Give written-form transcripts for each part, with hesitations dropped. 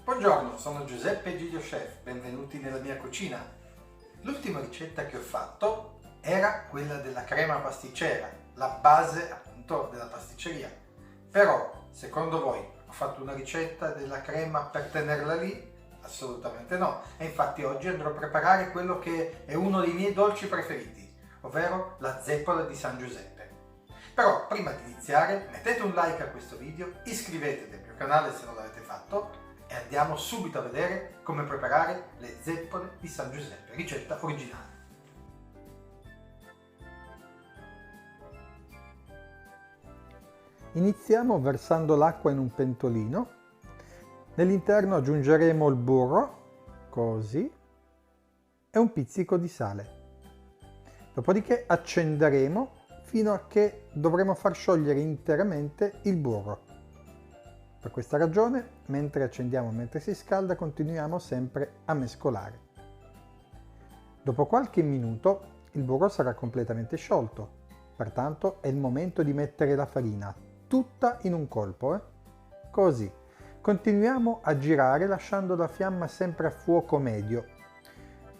Buongiorno, sono Giuseppe Giglio Chef, benvenuti nella mia cucina. L'ultima ricetta che ho fatto era quella della crema pasticcera, la base appunto della pasticceria. Però, secondo voi, ho fatto una ricetta della crema per tenerla lì? Assolutamente no. E infatti oggi andrò a preparare quello che è uno dei miei dolci preferiti, ovvero la zeppola di San Giuseppe. Però, prima di iniziare, mettete un like a questo video, iscrivetevi al mio canale se non l'avete fatto e andiamo subito a vedere come preparare le zeppole di San Giuseppe, ricetta originale. Iniziamo versando l'acqua in un pentolino, nell'interno aggiungeremo il burro, così, e un pizzico di sale. Dopodiché accenderemo fino a che dovremo far sciogliere interamente il burro. Per questa ragione, mentre accendiamo, mentre si scalda, continuiamo sempre a mescolare. Dopo qualche minuto il burro sarà completamente sciolto, pertanto è il momento di mettere la farina, tutta in un colpo. Così. Continuiamo a girare lasciando la fiamma sempre a fuoco medio.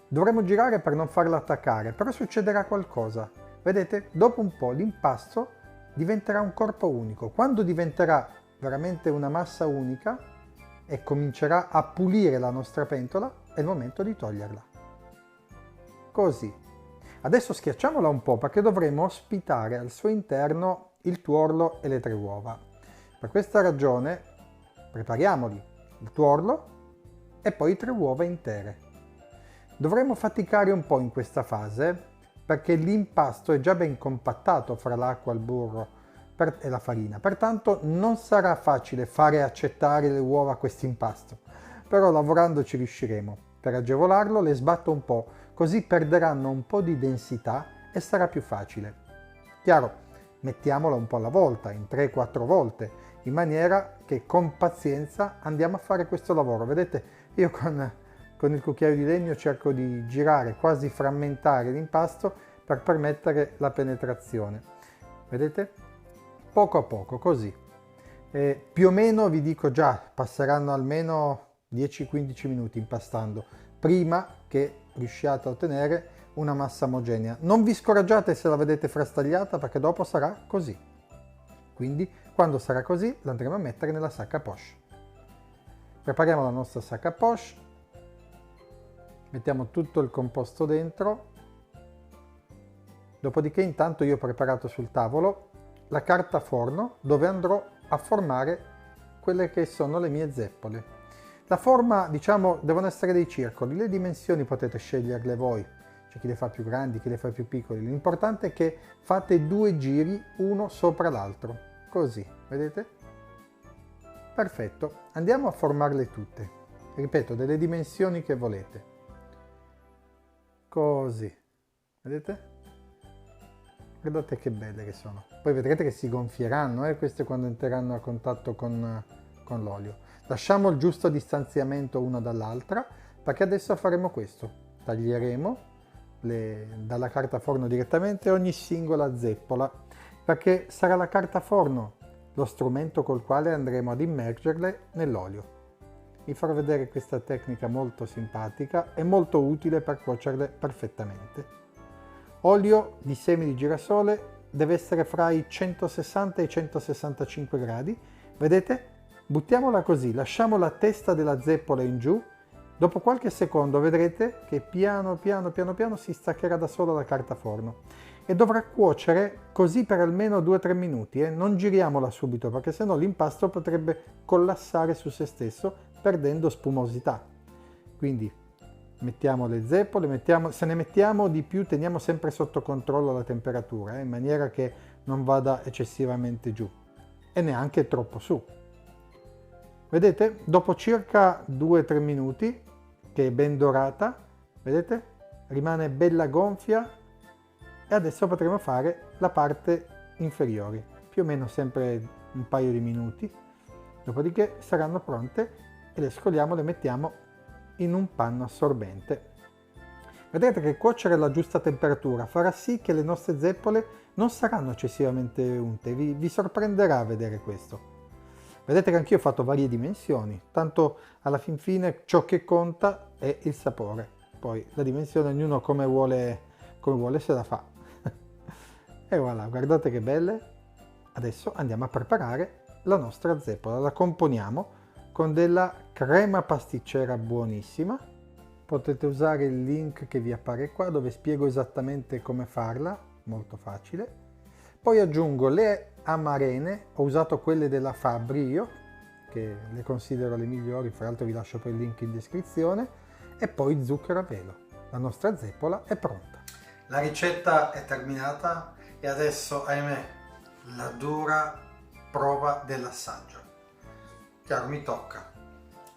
Dovremo girare per non farla attaccare, però succederà qualcosa. Vedete? Dopo un po' l'impasto diventerà un corpo unico. Quando diventerà veramente una massa unica e comincerà a pulire la nostra pentola, è il momento di toglierla. Così. Adesso schiacciamola un po' perché dovremo ospitare al suo interno il tuorlo e le 3 uova. Per questa ragione prepariamoli, il tuorlo e poi 3 uova intere. Dovremo faticare un po' in questa fase perché l'impasto è già ben compattato fra l'acqua, il burro e la farina, pertanto non sarà facile fare accettare le uova a questo impasto, però lavorando ci riusciremo. Per agevolarlo le sbatto un po', così perderanno un po' di densità e sarà più facile. Chiaro, mettiamola un po' alla volta, in 3-4 volte, in maniera che con pazienza andiamo a fare questo lavoro. Vedete, io con il cucchiaio di legno cerco di girare, quasi frammentare l'impasto per permettere la penetrazione. Vedete? Poco a poco, così. Più o meno, vi dico già, passeranno almeno 10-15 minuti impastando, prima che riusciate a ottenere una massa omogenea. Non vi scoraggiate se la vedete frastagliata, perché dopo sarà così. Quindi, quando sarà così, la andremo a mettere nella sac à poche. Prepariamo la nostra sac à poche. Mettiamo tutto il composto dentro, dopodiché intanto io ho preparato sul tavolo la carta forno dove andrò a formare quelle che sono le mie zeppole. La forma, diciamo, devono essere dei circoli, le dimensioni potete sceglierle voi, c'è chi le fa più grandi, chi le fa più piccoli, l'importante è che fate 2 giri uno sopra l'altro, così, vedete? Perfetto, andiamo a formarle tutte, ripeto, delle dimensioni che volete. Così, vedete? Guardate che belle che sono. Poi vedrete che si gonfieranno, queste quando entreranno a contatto con l'olio. Lasciamo il giusto distanziamento una dall'altra, perché adesso faremo questo. Taglieremo dalla carta forno direttamente ogni singola zeppola, perché sarà la carta forno lo strumento col quale andremo ad immergerle nell'olio. Vi farò vedere questa tecnica molto simpatica e molto utile per cuocerle perfettamente. Olio di semi di girasole deve essere fra i 160 e i 165 gradi. Vedete? Buttiamola così, lasciamo la testa della zeppola in giù. Dopo qualche secondo vedrete che piano piano si staccherà da sola la carta forno e dovrà cuocere così per almeno 2-3 minuti. Non giriamola subito perché sennò l'impasto potrebbe collassare su se stesso perdendo spumosità. Quindi mettiamo le zeppole, se ne mettiamo di più teniamo sempre sotto controllo la temperatura, in maniera che non vada eccessivamente giù e neanche troppo su. Vedete? Dopo circa 2-3 minuti che è ben dorata, vedete? Rimane bella gonfia e adesso potremo fare la parte inferiore, più o meno sempre un paio di minuti, dopodiché saranno pronte e le scoliamo, le mettiamo in un panno assorbente. Vedete che cuocere alla giusta temperatura farà sì che le nostre zeppole non saranno eccessivamente unte, vi sorprenderà vedere questo. Vedete che anch'io ho fatto varie dimensioni, tanto alla fin fine ciò che conta è il sapore, poi la dimensione ognuno come vuole se la fa. E voilà, guardate che belle. Adesso andiamo a preparare la nostra zeppola, la componiamo con della crema pasticcera buonissima. Potete usare il link che vi appare qua dove spiego esattamente come farla, molto facile. Poi aggiungo le amarene, ho usato quelle della Fabbri io, che le considero le migliori, fra l'altro vi lascio poi il link in descrizione, e poi zucchero a velo. La nostra zeppola è pronta. La ricetta è terminata e adesso, ahimè, la dura prova dell'assaggio. Chiaro, mi tocca,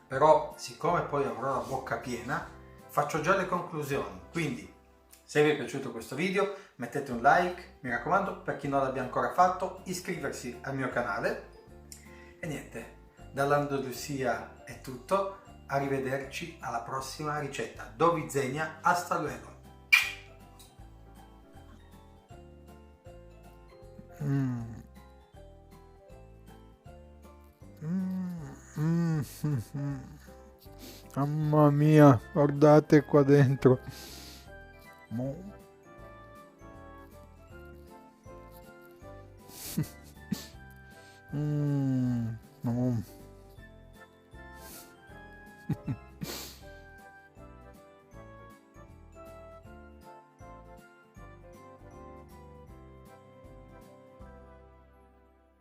però siccome poi avrò la bocca piena, faccio già le conclusioni, quindi se vi è piaciuto questo video mettete un like, mi raccomando, per chi non l'abbia ancora fatto, iscriversi al mio canale e niente, dall'Andalusia è tutto, arrivederci alla prossima ricetta. Do Vizzegna, hasta luego! Mamma mia, guardate qua dentro. Mm.